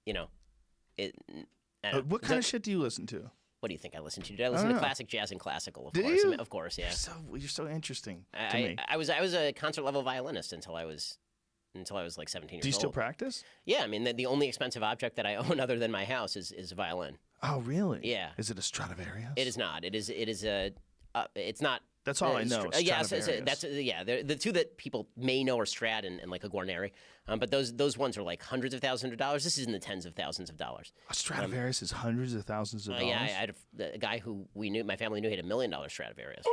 you know, it. I don't know. What kind of shit do you listen to? What do you think I listen to? Did I listen to classic jazz and classical? Of Did course, you? I mean, of course, yeah. You're so interesting to me. I was a concert level violinist until I was like 17 years old. Do you still practice? Yeah, I mean the only expensive object that I own other than my house is a violin. Oh, really? Yeah. Is it a Stradivarius? It is not. It is a. It's not. That's all I know. Yes, that's the two that people may know are Strad and like a Guarneri, but those ones are like hundreds of thousands of dollars. This is in the tens of thousands of dollars. A Stradivarius is hundreds of thousands of dollars. Yeah, I had a guy who my family knew, he had $1 million Stradivarius.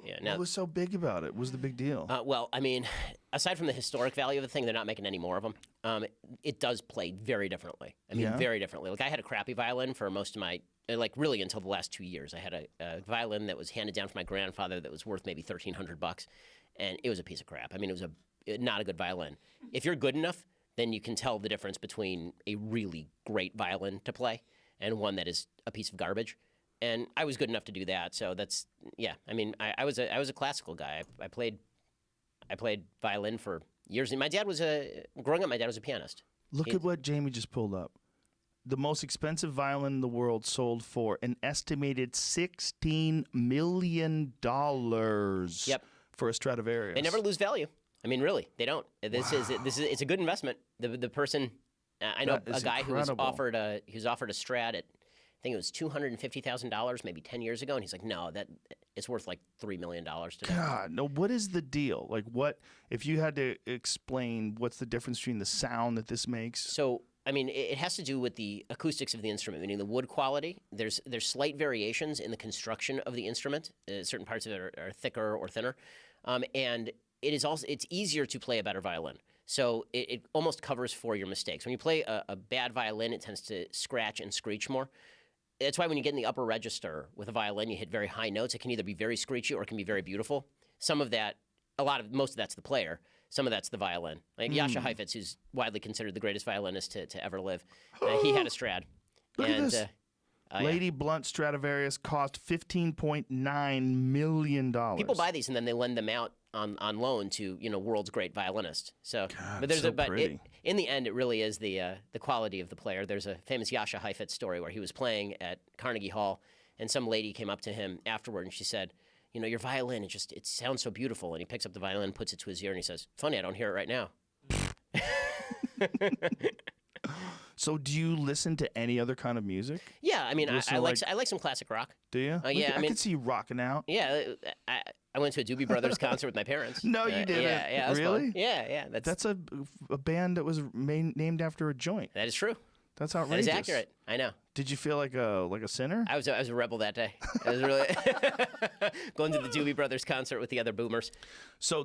Yeah, what was so big about it? What was the big deal? Well, I mean, aside from the historic value of the thing, they're not making any more of them. It does play very differently. I mean, very differently. Like I had a crappy violin for most of my. Like really until the last 2 years, I had a violin that was handed down from my grandfather that was worth maybe $1,300, and it was a piece of crap. I mean, it was not a good violin. If you're good enough, then you can tell the difference between a really great violin to play and one that is a piece of garbage. And I was good enough to do that. So that's I mean, I was a classical guy. I played violin for years. And growing up, my dad was a pianist. Look at what Jamie just pulled up. The most expensive violin in the world sold for an estimated $16 million. Yep. For a Stradivarius. They never lose value. I mean, really, they don't. This is it's a good investment. The person I know a guy who was offered a Strad at I think it was $250,000 maybe 10 years ago, and he's like, no, that it's worth like $3 million today. God, no. What is the deal? Like, what if you had to explain what's the difference between the sound that this makes? So. I mean, it has to do with the acoustics of the instrument, meaning the wood quality. There's slight variations in the construction of the instrument. Certain parts of it are thicker or thinner, and it's easier to play a better violin. So it almost covers for your mistakes. When you play a bad violin, it tends to scratch and screech more. That's why when you get in the upper register with a violin, you hit very high notes. It can either be very screechy or it can be very beautiful. Most of that's the player. Some of that's the violin. Like Jascha Heifetz, who's widely considered the greatest violinist to ever live, he had a Strad. Look at this. Lady Blunt Stradivarius cost $15.9 million. People buy these and then they lend them out on loan to world's great violinist. So, God, but in the end, it really is the quality of the player. There's a famous Jascha Heifetz story where he was playing at Carnegie Hall, and some lady came up to him afterward and she said, your violin, it sounds so beautiful. And he picks up the violin, puts it to his ear, and he says, funny, I don't hear it right now. So do you listen to any other kind of music? Yeah, I mean, I like some classic rock. Do you? Yeah, I can see you rocking out. Yeah, I went to a Doobie Brothers concert with my parents. No, you didn't. Yeah, really? Fun. Yeah. That's a band that was named after a joint. That is true. That's outrageous. That is accurate. I know. Did you feel like a sinner? I was a rebel that day. I was really going to the Doobie Brothers concert with the other boomers. So